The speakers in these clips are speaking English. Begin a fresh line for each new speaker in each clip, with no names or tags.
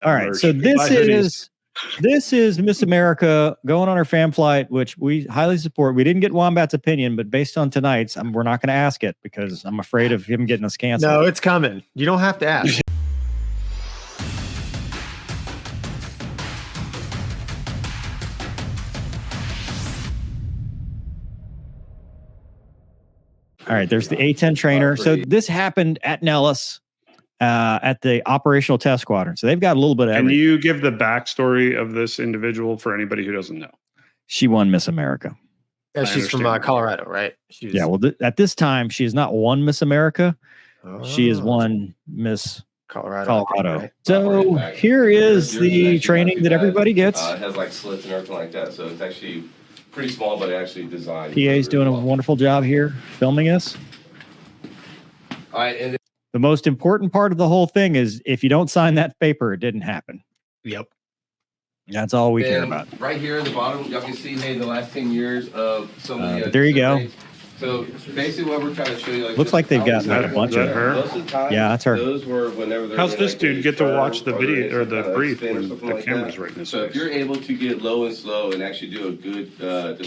All right, so this is Miss America going on her fan flight, which we highly support. We didn't get Wombat's opinion, but based on tonight's, we're not going to ask it because I'm afraid of him getting us canceled.
No, it's coming. You don't have to ask.
All right, there's the A-10 trainer. So this happened at Nellis at the operational test squadron. So they've got a little bit of everything.
Can you give the backstory of this individual for anybody who doesn't know?
She won Miss America.
Yeah, she's from Colorado, right?
Yeah, well, at this time, she has not won Miss America. She has won Miss Colorado.
Right?
So here is the training that everybody gets.
It has like slits and everything like that. So it's actually pretty small, but actually designed.
PA's doing a wonderful job here filming us.
All right, and
the most important part of the whole thing is if you don't sign that paper, it didn't happen.
Yep.
That's all we care about.
Right here at the bottom, y'all can see, hey, the last 10 years of some of the
there you go.
So basically what we're trying to show you, like,
looks like they've got a bunch of
her.
Most of the time,
yeah, that's her.
Those were whenever
how's this dude get to watch the video or the brief when the camera's right in his
So if
face?
you're able to get low and slow and actually do a good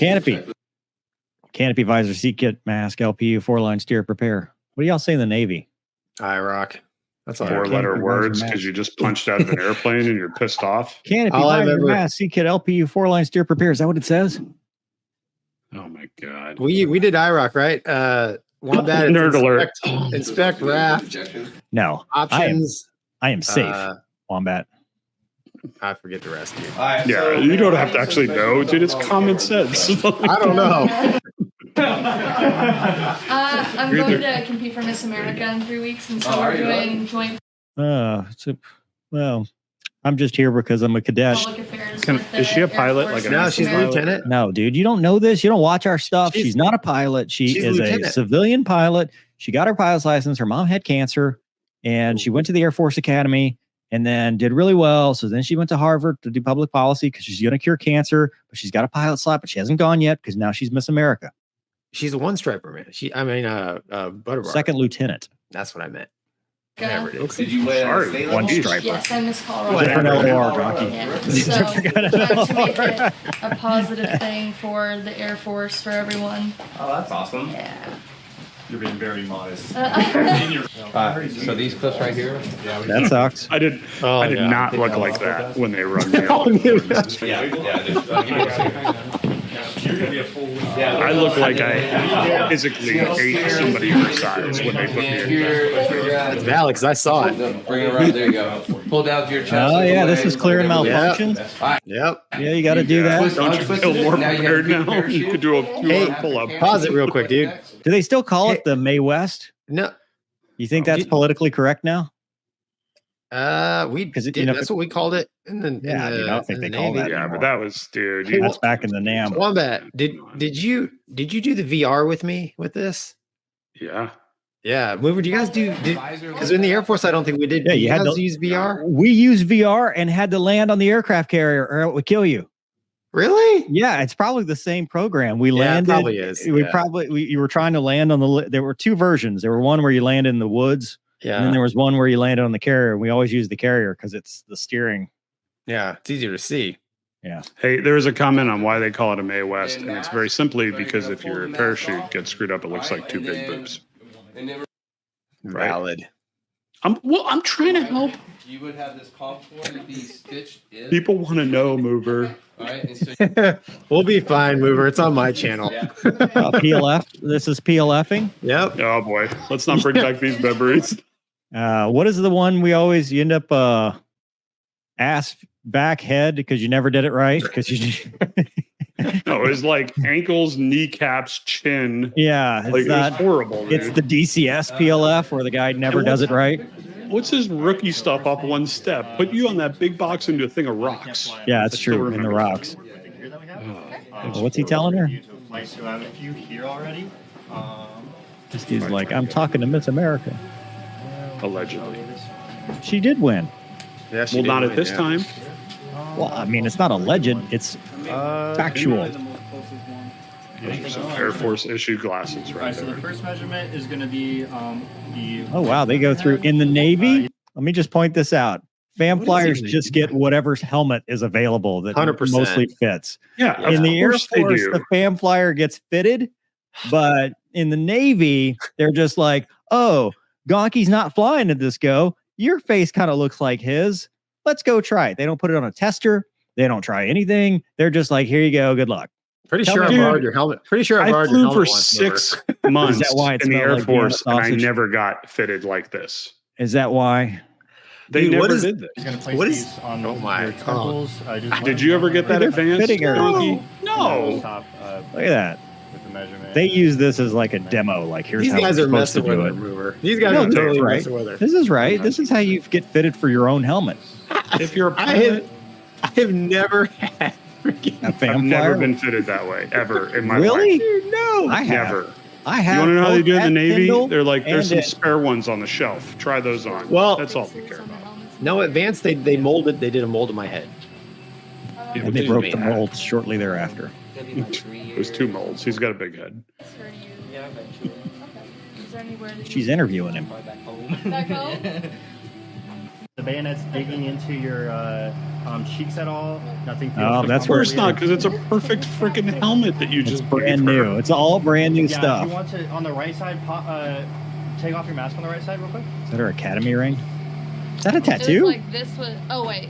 Canopy visor, seat kit, mask, LPU, 4-line steer, prepare. What do y'all say in the Navy?
IROC. That's all.
4-letter words because you just punched out of an airplane and you're pissed off.
Canopy visor, mask, seat kit, LPU, 4-line steer, prepare. Is that what it says?
Oh my god.
We did IROC, right? Wombat.
Nerd alert.
Inspect raft.
No.
Options.
I am safe. Wombat.
I forget the rest. Dude.
Yeah, so you don't have to actually know, dude. It's common sense.
I don't know.
I'm going to compete for Miss America in 3 weeks, and so we're doing joint.
Well, I'm just here because I'm a cadet.
Is she a pilot? Like
no, she's a lieutenant.
No, dude, you don't know this. You don't watch our stuff. She's not a pilot. She is a civilian pilot. She got her pilot's license. Her mom had cancer, and she went to the Air Force Academy and then did really well. So then she went to Harvard to do public policy because she's going to cure cancer. But she's got a pilot slot, but she hasn't gone yet because now she's Miss America.
She's a one-striper, man. Butterbar.
Second lieutenant.
That's what I meant.
Did you win?
Sorry, one striper.
Yes, I miss Colorado.
Different LOR, Gonky.
Yeah. So trying to make it a positive thing for the Air Force, for everyone.
Oh, that's awesome.
Yeah.
You're being very modest.
So these clips right here.
That sucks.
I did not look like that when they run me off. I look like I physically ate somebody her size when they put me in there.
It's valid because I saw it.
Bring it around. There you go. Pull down to your chest.
Oh, yeah, this is clearing malfunctions.
Yep.
Yeah, you got to do that.
Don't you feel more prepared now? You could do a 200 pull-up.
Pause it real quick, dude.
Do they still call it the Mae West?
No.
You think that's politically correct now?
Because that's what we called it.
I don't think they call that.
Yeah, but that was, dude.
That's back in the NAM.
Wombat, did you do the VR with me with this?
Yeah.
Yeah, Mover, do you guys do? Because in the Air Force, I don't think we did.
Yeah, you had to
use VR.
We used VR and had to land on the aircraft carrier, or it would kill you.
Really?
Yeah, it's probably the same program. We landed.
It probably is.
You were trying to land on the. There were two versions. There were one where you landed in the woods.
Yeah.
And then there was one where you landed on the carrier. We always use the carrier because it's the steering.
Yeah, it's easier to see.
Yeah.
Hey, there is a comment on why they call it a Mae West, and it's very simply because if your parachute gets screwed up, it looks like two big boobs. Right?
Valid.
I'm trying to help.
You would have this contour be stitched in.
People want to know, Mover.
All right, and so
We'll be fine, Mover. It's on my channel.
PLF. This is PLFing.
Yep.
Oh boy, let's not bring back these memories.
What is the one you end up ass back head because you never did it right? Because you
No, it was like ankles, kneecaps, chin.
Yeah,
like, it was horrible. Dude.
It's the DCS PLF where the guy never does it right.
What's his rookie stuff up one step? Put you on that big box into a thing of rocks.
Yeah, that's true. In the rocks. What's he telling her? This dude's like, I'm talking to Miss America.
Allegedly.
She did win.
Yeah,
well, not at this time.
Well, I mean, it's not alleged. It's factual.
Those are some Air Force issued glasses right
So
there.
the first measurement is going to be the...
Oh, wow. They go through in the Navy. Let me just point this out. Fam flyers just get whatever's helmet is available that
100%.
mostly fits.
Yeah,
In the Air
course they
Force,
do.
the fam flyer gets fitted, but in the Navy, they're just like, oh, Gonky's not flying at this go. Your face kind of looks like his. Let's go try it. They don't put it on a tester. They don't try anything. They're just like, here you go. Good luck.
Pretty
Tell
sure I
me-
borrowed your helmet. Pretty sure I
I
borrowed your
flew
helmet
for
once,
6
remember?
months
Is that why it
in the
smelled
Air
like being a
Force, and I
sausage?
never got fitted like this.
Is that why?
They
Dude, what
never
is-
did this.
He's gonna place
What is-
these on
oh my
your
God.
temples. Just
Did you ever get that
They're
advanced,
fitting her.
Gonky?
No.
No.
Top,
Look at that.
with the measurement.
They use this as like a demo. Like, here's
These
how
guys
we're
are
supposed to
messing with
do
her,
it.
mover. These guys
No,
are
this is
totally
right.
messing with her.
This is right. This is how you get fitted for your own helmet.
If you're a
I
pilot,
have never had freaking.
A fam
I've never
flyer?
been fitted that way ever in my
Really?
life.
Dude, no.
I have.
Never.
I
You
have.
want to know how they
both
do it in the
at
Navy?
Kindle
They're like, there's some
and
spare ones on the shelf. Try those on.
Well-
That's all they care about.
No, Advanced, they molded, they did a mold of my head.
and they broke the mold shortly thereafter.
There's 2 molds. He's got a big head.
She's interviewing him.
Back home?
The bayonet's digging into your cheeks at all. Nothing.
Oh,
feels
that's
Of
where
course not, because it's a perfect freaking helmet that you
It's
just
brand
gave her.
new. It's all brand new
Yeah,
stuff.
if you want to, on the right side, take off your mask on the right side real quick.
Is that her academy ring? Is that a
It was
tattoo?
like this was. Oh wait.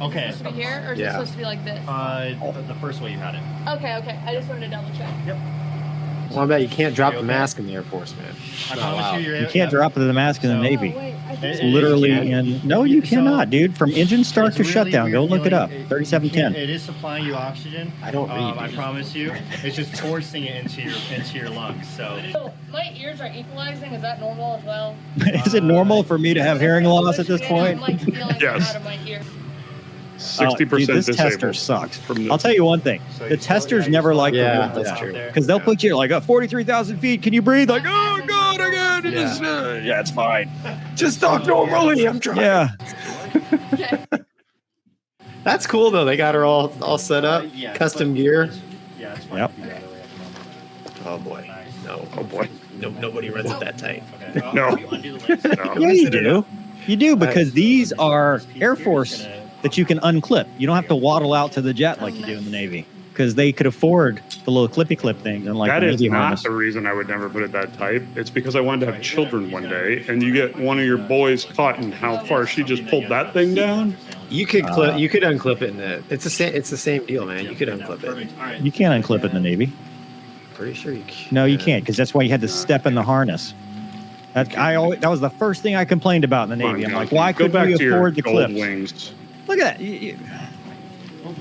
Okay.
Is it supposed to be here, or is it
Yeah.
supposed to be like this?
The first way you had it.
Okay. I just wanted to double check.
Well, I bet you can't drop
You
the
okay?
mask in the Air Force, man.
I
Not
promise
allowed.
you, you're
You can't drop the mask in the
So-
Navy.
Oh, wait. I think
It's
It-
literally
it-
in. No, you
so-
cannot, dude. From engine start
It's
to
really
shutdown. Go
weird
look it
feeling.
up. 3710.
It is supplying you oxygen.
I don't read.
I promise you. It's just forcing it into your lungs. So.
So my ears are equalizing. Is that normal as well?
Is it normal for me to have hearing loss at this point?
I'm like feeling
Yes.
out of my ear.
60%
Dude, this
disabled.
tester sucks.
From the-
I'll tell you one thing.
So
The
you
testers
still-
never like
Yeah,
the
that's true.
because they'll put you like at 43,000 feet. Can you breathe? Like, oh god, I got it. Yeah, it's fine.
Just talk normally. I'm trying.
Yeah,
Okay.
That's cool though. They got her all set up,
Yeah,
custom gear.
Yeah, it's fine.
Yep.
to do that way at the moment.
Oh boy, no,
Oh boy.
no, nobody runs it that tight.
Okay.
No.
You undo the legs.
No.
yeah, you
set it
do. You do because these are
This piece
Air
here is
Force
gonna-
that you can unclip. You don't have to waddle out to the jet like you do in the Navy because they could afford the little clippy clip things and like
That
the
is
Navy
not
harness.
the reason I would never put it that tight. It's because I wanted to have children one day, and you get one of your boys caught in how far she just pulled that thing down.
You could clip. You could unclip it in the. It's the same. It's the same deal, man. You could unclip it.
Perfect. All right.
You can't unclip it in the Navy.
Pretty sure you can.
No, you can't because that's why you had to step in the harness. That was the first thing I complained about in the
Come on,
Navy. I'm
Gonky.
like, why
Go
couldn't
back
we
to your
afford the
gold
clips?
wings.
Look at that.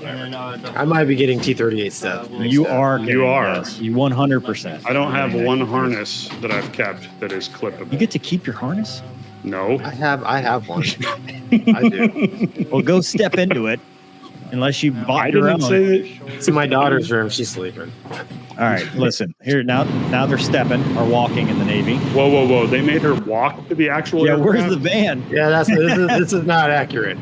And then,
I might be getting T-38 stuff.
You are.
You
getting
are.
this. You 100%.
I don't have one harness that I've kept that is clippable.
You get to keep your harness?
No.
I have one. I do.
Well, go step into it. Unless you bought
I
your
didn't
own.
say that.
It's in my daughter's room. She's sleeping.
All right, listen. Here now they're stepping or walking in the Navy.
Whoa, whoa, whoa. They made her walk to the actual
Yeah, where's the
aircraft?
van?
Yeah, this is not accurate.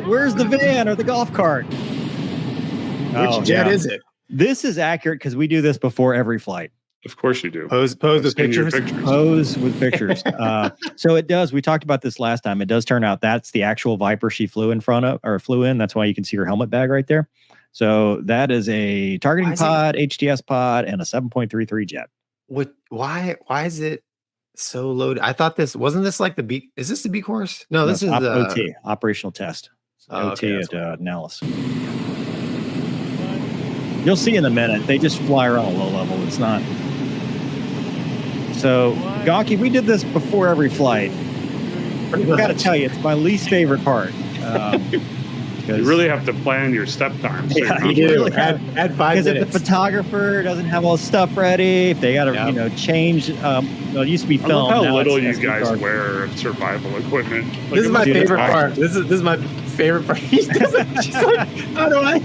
Where's the van or the golf cart?
Which jet is it?
This is accurate because we do this before every flight.
Of course you do.
Pose with
Send your
pictures.
Pose with pictures. So it does. We talked about this last time. It does turn out that's the actual Viper she flew in front of or flew in. That's why you can see her helmet bag right there. So that is a targeting pod, HTS pod, and a 7.33 jet.
What? Why is it so loaded? I thought this wasn't this like the B. Is this the B course? No, this is
OT, operational test.
Oh,
OT
okay,
at Nellis. You'll see in a minute. They just fly around a low level. It's not. So, Gonky, we did this before every flight. I got to tell you, it's my least favorite part.
You really have to plan your step time. So
Yeah,
you're
You
not-
do.
really
Add 5
Because if
minutes.
the photographer doesn't have all the stuff ready, if they got to,
Yep.
change, it used to be
I
film.
love how
now
little
it's
you
SD
guys
card.
wear of survival equipment. Like,
This is
it
my
must be
favorite
fine.
part. This is my favorite part. She's like, how do I do?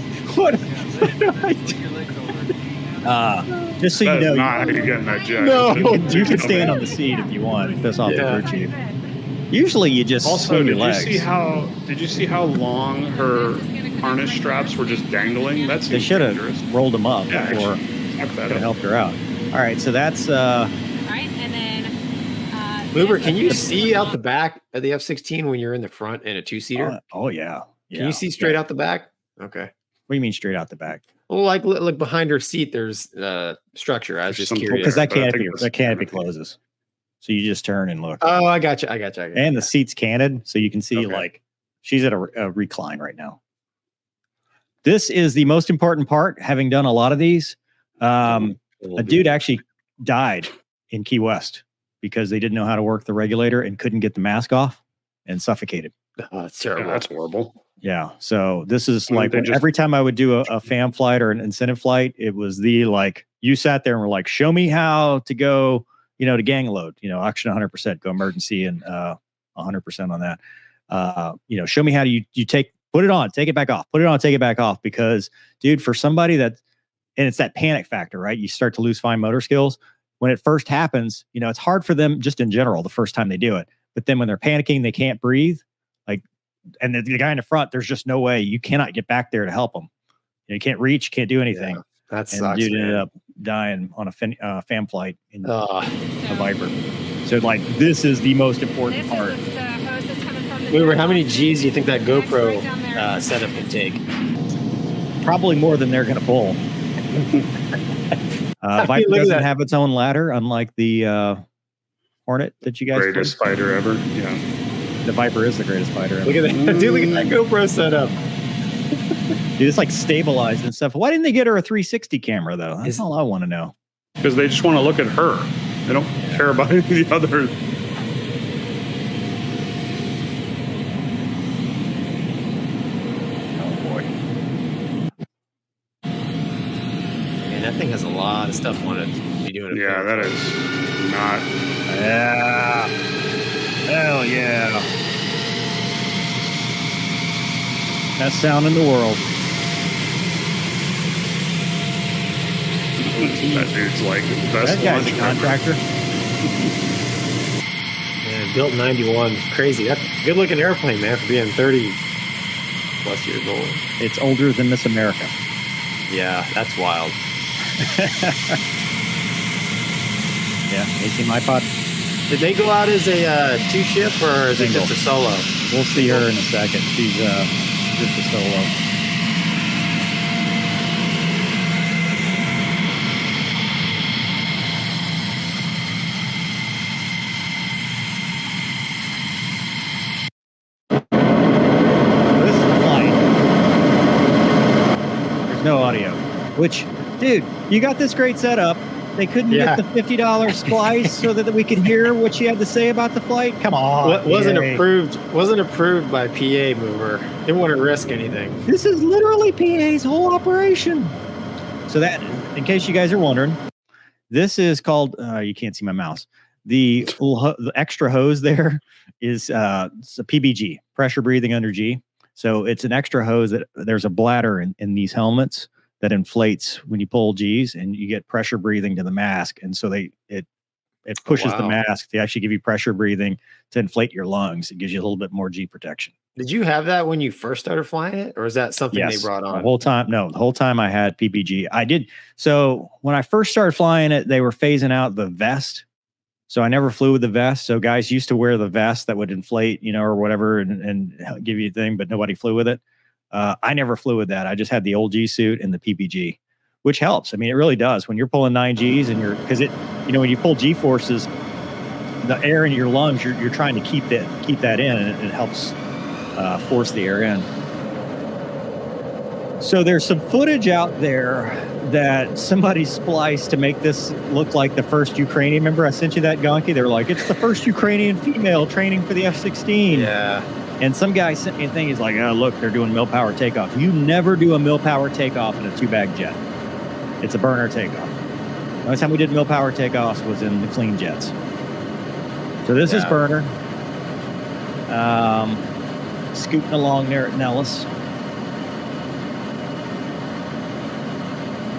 Just so you
That
know,
is not how you get in that jet.
No.
you can stand on the seat if you want. Piss off
Yeah.
the crew chief. Usually you just
Also,
swing your
did you
legs.
see how long her harness straps were just dangling? That's
They should have
dangerous.
rolled them up
Yeah,
before
actually, fuck that
could have
up.
helped her out. All right, so that's
All right, and then
Mover, can you see out the back of the F-16 when you're in the front in a two-seater?
Oh yeah.
Can you see straight out the back? Okay.
What do you mean straight out the back?
Well, like behind her seat, there's structure. I was just curious.
Because that canopy closes. So you just turn and look.
Oh, I got you.
And the seat's canted, so you can see like she's at a recline right now. This is the most important part. Having done a lot of these, a dude actually died in Key West because they didn't know how to work the regulator and couldn't get the mask off and suffocated.
Oh, that's terrible.
Yeah, that's horrible.
Yeah. So this is like every time I would do a FAM flight or an incentive flight, it was you sat there and were like, show me how to go, to gang load, oxygen 100%, go emergency and 100% on that. Show me how do you put it on, take it back off, put it on, take it back off. Because dude, for somebody and it's that panic factor, right? You start to lose fine motor skills. When it first happens, it's hard for them just in general, the first time they do it. But then when they're panicking, they can't breathe. And the guy in the front, there's just no way. You cannot get back there to help him. You can't reach, can't do anything.
Yeah, that sucks.
And dude ended up dying on a FAM flight in a Viper. So this is the most important part.
Mover, how many G's do you think that GoPro setup can take?
Probably more than they're going to pull. Viper doesn't have its own ladder, unlike the Hornet that you guys
greatest fighter ever. Yeah.
The Viper is the greatest fighter ever.
Look at that. Dude, look at that GoPro setup.
Dude, it's stabilized and stuff. Why didn't they get her a 360 camera, though? That's all I want to know.
Because they just want to look at her. They don't care about any of the other.
Oh, boy.
Man, that thing has a lot of stuff on it to be doing.
Yeah, that is not.
Yeah. Hell yeah. Best sound in the world.
That dude's like the best.
That guy's a contractor.
Man, built 91. Crazy. That's a good looking airplane, man, for being 30 plus years old.
It's older than Miss America.
Yeah, that's wild.
Yeah, 18 my pod.
Did they go out as a two-ship or is it just a solo?
We'll see her in a second. She's just a solo. This is the flight. There's no audio. Which, dude, you got this great setup. They couldn't get the $50 splice so that we could hear what she had to say about the flight. Come on,
wasn't approved by PA Mover. Didn't want to risk anything.
This is literally PA's whole operation. So that, in case you guys are wondering, this is called. You can't see my mouse. The extra hose there is it's a PBG, pressure breathing under G. So it's an extra hose that there's a bladder in these helmets that inflates when you pull G's and you get pressure breathing to the mask. And so it pushes the mask to actually give you pressure breathing to inflate your lungs. It gives you a little bit more G protection.
Did you have that when you first started flying it? Or is that something they brought on?
The whole time I had PPG. I did. So when I first started flying it, they were phasing out the vest. So I never flew with the vest. So guys used to wear the vest that would inflate, or whatever and give you a thing, but nobody flew with it. I never flew with that. I just had the old G suit and the PPG, which helps. I mean, it really does when you're pulling 9 Gs and because when you pull G forces, the air in your lungs, you're trying to keep that in, and it helps force the air in. So there's some footage out there that somebody spliced to make this look like the first Ukrainian. Remember I sent you that, Gonky? They were like, it's the first Ukrainian female training for the F-16.
Yeah.
And some guy sent me a thing. He's like, oh, look, they're doing mill power takeoff. You never do a mill power takeoff in a 2-bag jet. It's a burner takeoff. The only time we did mill power takeoffs was in the clean jets. So this is burner. Scooting along there at Nellis.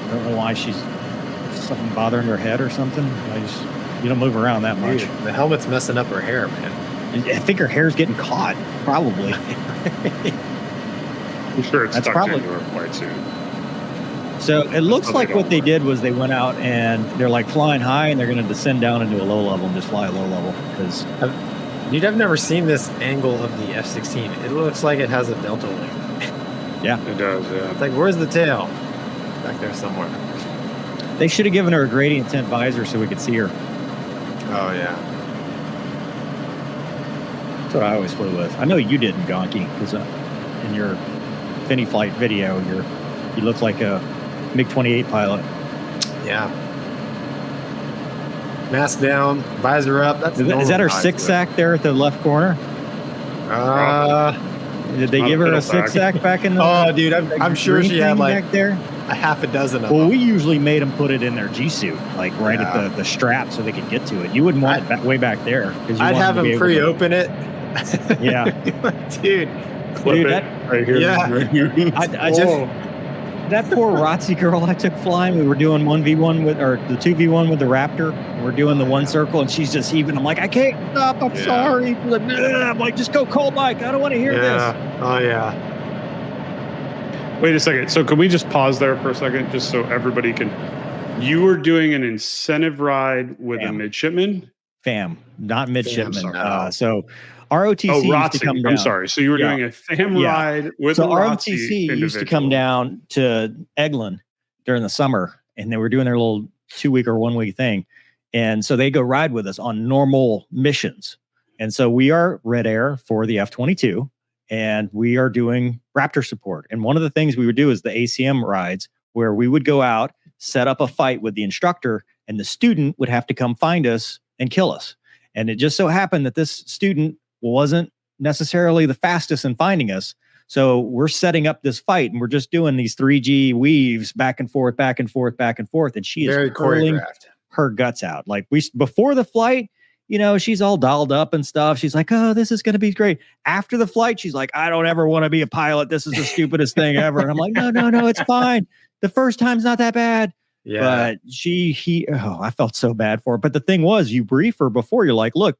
I don't know why she's something bothering her head or something. You don't move around that much.
Dude, the helmet's messing up her hair, man.
I think her hair's getting caught, probably.
I'm sure it's stuck into her flight suit.
So it looks like what they did was they went out and they're like flying high and they're going to descend down into a low level and just fly a low level. Because
dude, I've never seen this angle of the F-16. It looks like it has a delta wing.
Yeah,
it does. Yeah,
it's like, where's the tail? Back there somewhere.
They should have given her a gradient tint visor so we could see her.
Oh yeah,
that's what I always flew with. I know you didn't, Gonky, because in your Finny flight video, you look like a MiG-28 pilot.
Yeah. Mask down, visor up. That's
is that her six sack there at the left corner? Did they give her a six sack back in the?
Oh, dude, I'm sure she had like
back there
a half a dozen of them.
Well, we usually made them put it in their G suit, like right at the strap, so they could get to it. You wouldn't want it way back there.
I'd have them pre-open it.
Yeah,
dude, that right here.
Yeah,
right here.
I just. That poor ROTC girl I took flying, we were doing 1v1 with, or the 2v1 with the Raptor. We're doing the one circle and she's just heaving. I'm like, I can't stop. I'm sorry. I'm like, just go call Mike. I don't want to hear this.
Oh, yeah.
Wait a second. So can we just pause there for a second, just so everybody can. You were doing an incentive ride with a midshipman?
FAM, not midshipman. So ROTC used to come down.
I'm sorry. So you were doing a FAM ride with
ROTC used to come down to Eglin during the summer, and they were doing their little 2-week or 1 week thing. And so they go ride with us on normal missions. And so we are Red Air for the F-22, and we are doing Raptor support. And one of the things we would do is the ACM rides, where we would go out, set up a fight with the instructor, and the student would have to come find us and kill us. And it just so happened that this student wasn't necessarily the fastest in finding us. So we're setting up this fight and we're just doing these 3G weaves back and forth, back and forth, back and forth. And she is
very
curling her guts out. Like before the flight, you know, she's all dolled up and stuff. She's like, oh, this is going to be great. After the flight, she's like, I don't ever want to be a pilot. This is the stupidest thing ever. And I'm like, no, it's fine. The first time's not that bad. Yeah. But I felt so bad for her. But the thing was, you brief her before, you're like, look,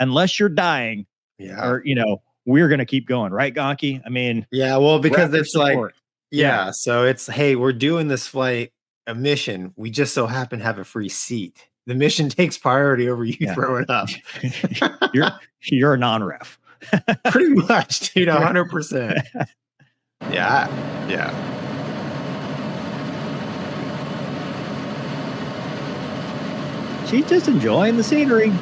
unless you're dying, or, you know, we're going to keep going. Right, Gonky? I mean,
yeah, well, because it's support. Like, so it's, hey, we're doing this flight, a mission. We just so happen to have a free seat. The mission takes priority over you throwing up.
you're a non-ref.
Pretty much, dude, 100%. Yeah.
She's just enjoying the scenery.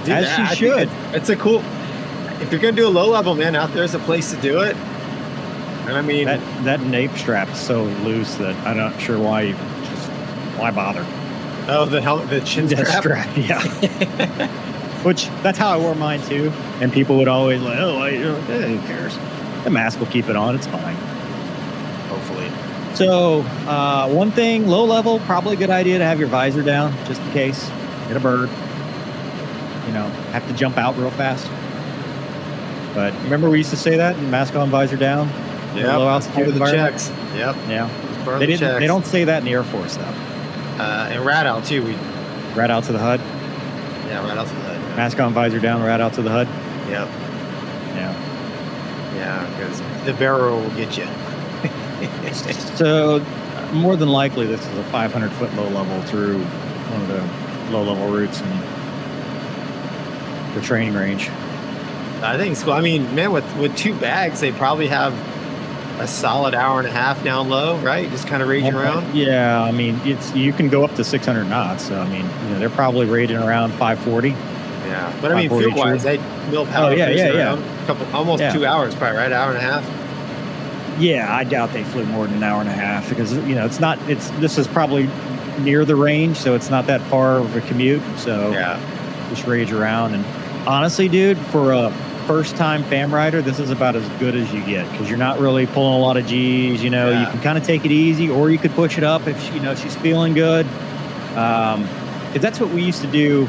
Dude, as she should.
It's a cool. If you're gonna do a low level, man, out there's a place to do it. And I mean,
that nape strap's so loose that I'm not sure why bother.
Oh, the helmet, the chin strap.
Yeah. Which that's how I wore mine too. And people would always like, who cares? The mask will keep it on. It's fine.
Hopefully.
So one thing, low level, probably a good idea to have your visor down just in case. Hit a bird. You know, have to jump out real fast. But remember we used to say that, mask on, visor down.
Yeah,
low altitude
the checks. Yep.
Yeah. They don't say that in the Air Force though.
And RADAL too.
Rad out to the HUD.
Yeah, right out to the HUD. Yeah.
Mask on, visor down, rad out to the HUD.
Yep.
Yeah,
because the barrel will get you.
So more than likely this is a 500-foot low level through one of the low level routes in the training range.
I think it's cool. I mean, man, with 2 bags, they probably have a solid hour and a half down low, right? Just kind of raging around.
Yeah, I mean, you can go up to 600 knots. So I mean, you know, they're probably raging around 540.
Yeah, but I mean, fuel wise, they mill power. Almost 2 hours, probably, right? Hour and a half.
Yeah, I doubt they flew more than an hour and a half because, you know, this is probably near the range, so it's not that far of a commute. So just rage around. And honestly, dude, for a first-time FAM rider, this is about as good as you get because you're not really pulling a lot of G's. You know, you can kind of take it easy, or you could push it up if she's feeling good. Because that's what we used to do.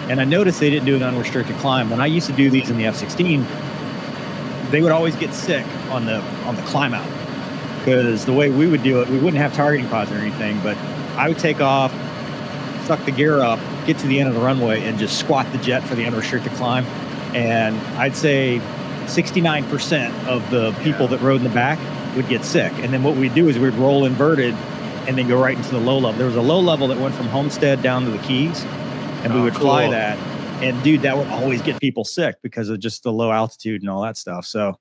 And I noticed they didn't do an unrestricted climb. When I used to do these in the F-16, they would always get sick on the climb out because the way we would do it, we wouldn't have targeting pods or anything, but I would take off, suck the gear up, get to the end of the runway, and just squat the jet for the unrestricted climb. And I'd say 69% of the people that rode in the back would get sick. And then what we'd do is we'd roll inverted and then go right into the low level. There was a low level that went from Homestead down to the Keys, and we would fly that. And dude, that would always get people sick because of just the low altitude and all that stuff. So,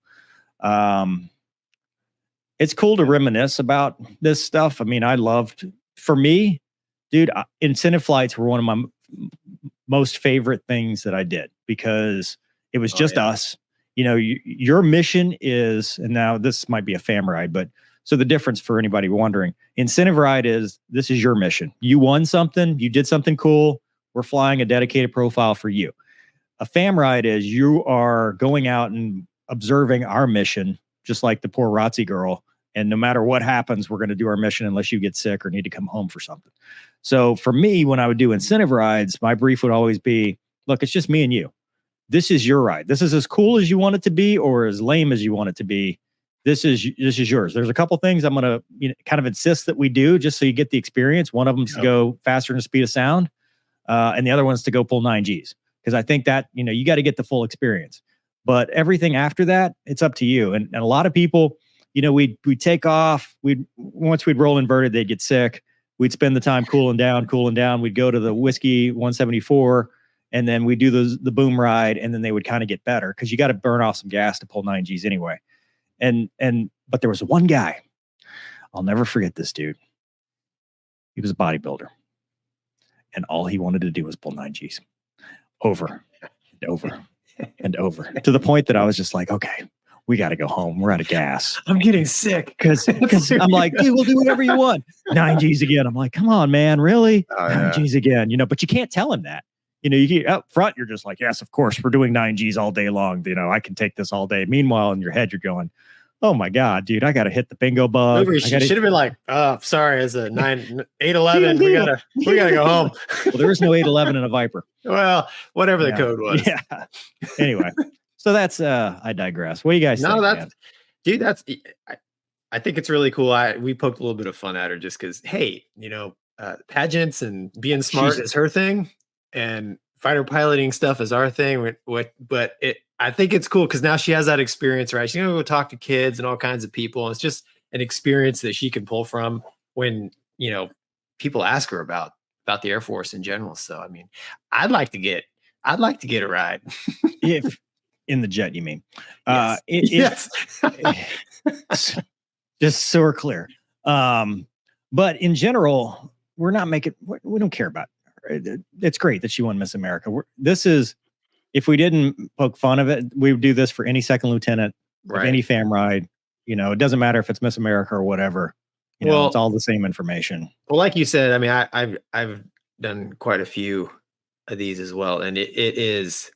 it's cool to reminisce about this stuff. I mean, for me, dude, incentive flights were one of my most favorite things that I did because it was just us. You know, your mission is, and now this might be a fam ride, but so the difference for anybody wondering, incentive ride is this is your mission. You won something, you did something cool. We're flying a dedicated profile for you. A fam ride is you are going out and observing our mission, just like the poor ROTC girl. And no matter what happens, we're going to do our mission unless you get sick or need to come home for something. So for me, when I would do incentive rides, my brief would always be, look, it's just me and you. This is your ride. This is as cool as you want it to be or as lame as you want it to be. This is yours. There's a couple things I'm going to kind of insist that we do just so you get the experience. One of them is to go faster than the speed of sound. And the other one's to go pull 9Gs. Because I think that, you got to get the full experience. But everything after that, it's up to you. And a lot of people, we'd take off. Once we'd roll inverted, they'd get sick. We'd spend the time cooling down. We'd go to the Whiskey 174, and then we'd do the boom ride, and then they would kind of get better because you got to burn off some gas to pull 9Gs anyway. But there was one guy, I'll never forget this dude. He was a bodybuilder, and all he wanted to do was pull 9Gs over and over and over to the point that I was just like, okay, we got to go home. We're out of gas.
I'm getting sick
because I'm like, dude, we'll do whatever you want. 9Gs again. I'm like, come on, man, really? 9Gs again, but you can't tell him that. You get up front, you're just like, yes, of course, we're doing 9Gs all day long. I can take this all day. Meanwhile, in your head, you're going, oh my God, dude, I got to hit the bingo bug.
Should have been like, sorry, as a 811, we gotta go home.
Well, there is no 811 in a Viper.
Well, whatever the code was.
Yeah. Anyway, so that's I digress. What do you guys think?
I think it's really cool. We poked a little bit of fun at her just because, hey, pageants and being smart is her thing, and fighter piloting stuff is our thing. I think it's cool because now she has that experience, right? She's gonna go talk to kids and all kinds of people. And it's just an experience that she can pull from when people ask her about the Air Force in general. So I mean, I'd like to get a ride.
If in the jet, you mean?
Yes.
Just so we're clear. But in general, we don't care about it. It's great that she won Miss America. If we didn't poke fun of it, we would do this for any second lieutenant, of any fam ride. It doesn't matter if it's Miss America or whatever. It's all the same information.
Well, like you said, I mean, I've done quite a few of these as well, and it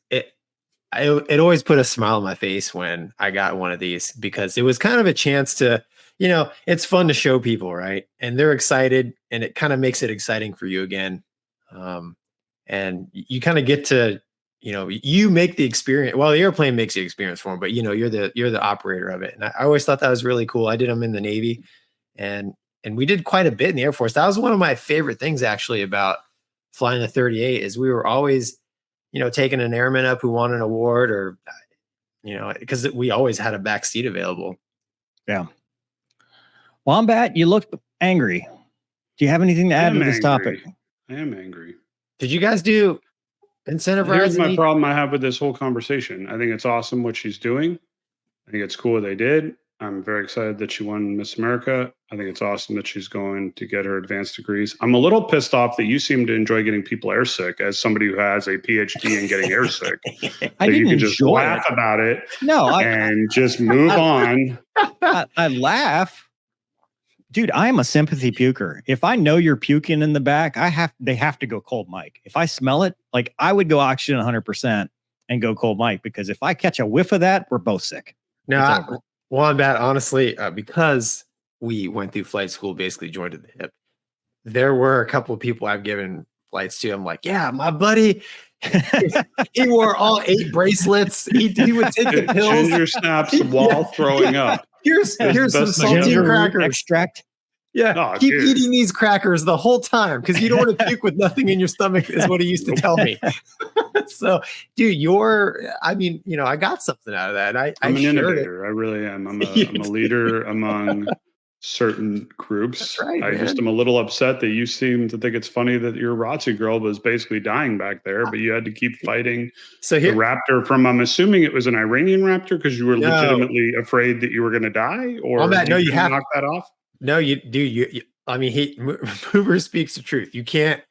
always put a smile on my face when I got one of these because it was kind of a chance to, it's fun to show people, right? And they're excited, and it kind of makes it exciting for you again. And you kind of get to, you make the experience. Well, the airplane makes the experience for them, but you're the operator of it. And I always thought that was really cool. I did them in the Navy, and we did quite a bit in the Air Force. That was one of my favorite things actually about flying the 38 is we were always, taking an airman up who won an award or, because we always had a back seat available.
Yeah. Wombat, you look angry. Do you have anything to add to this topic?
I am angry.
Did you guys do incentive rides?
Here's my problem I have with this whole conversation. I think it's awesome what she's doing. I think it's cool what they did. I'm very excited that she won Miss America. I think it's awesome that she's going to get her advanced degrees. I'm a little pissed off that you seem to enjoy getting people airsick as somebody who has a PhD in getting airsick. You can just laugh about it. And just move on.
I laugh. Dude, I am a sympathy puker. If I know you're puking in the back, they have to go cold mic. If I smell it, like I would go oxygen 100% and go cold mic because if I catch a whiff of that, we're both sick.
No, Wombat, honestly, because we went through flight school, basically joined at the hip. There were a couple of people I've given flights to. I'm like, yeah, my buddy, he wore all 8 bracelets. He would take the pills.
Ginger snaps while throwing up.
Here's some saltine crackers.
Extract.
Yeah, keep eating these crackers the whole time because you don't want to puke with nothing in your stomach is what he used to tell me. So, dude, I got something out of that. I'm
an innovator. I really am. I'm a leader among certain groups.
Right,
I just
man.
am a little upset that you seem to think it's funny that your ROTC girl was basically dying back there, but you had to keep fighting the raptor from, I'm assuming it was an Iranian raptor because you were legitimately afraid that you were going to die, or
you have
knock that off.
No, you do. You I mean, Mover speaks the truth. You can't,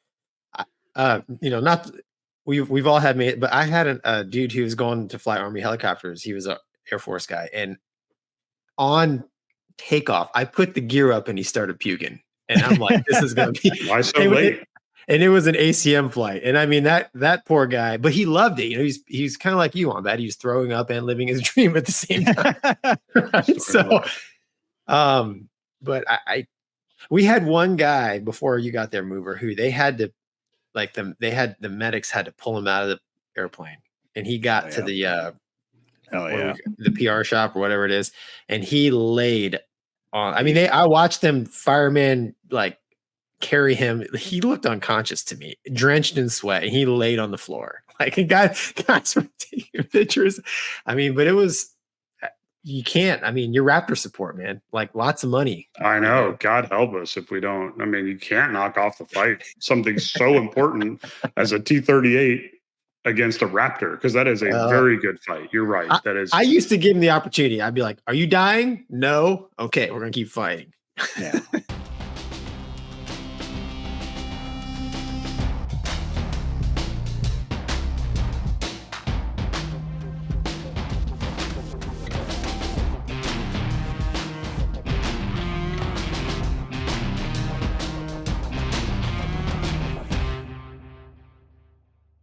not we've all had me, but I had a dude who was going to fly Army helicopters. He was a Air Force guy, and on takeoff, I put the gear up and he started puking. And I'm like, this is going to be
why so late?
And it was an ACM flight. And I mean, that poor guy, but he loved it. He's kind of like you on that. He's throwing up and living his dream at the same time. Right? So, but we had one guy before you got there, Mover, who they had to, the medics had to pull him out of the airplane, and he got to the PR shop or whatever it is, and he laid on. I mean, I watched them firemen carry him. He looked unconscious to me, drenched in sweat, and he laid on the floor. Guys were taking pictures. I mean, but it was. You can't. I mean, your Raptor support, man. Lots of money.
I know. God help us if we don't. I mean, you can't knock off the fight. Something so important as a T-38 against a Raptor, because that is a very good fight. You're right. I
used to give him the opportunity. I'd be like, "Are you dying? No. Okay, we're gonna keep fighting."
Yeah.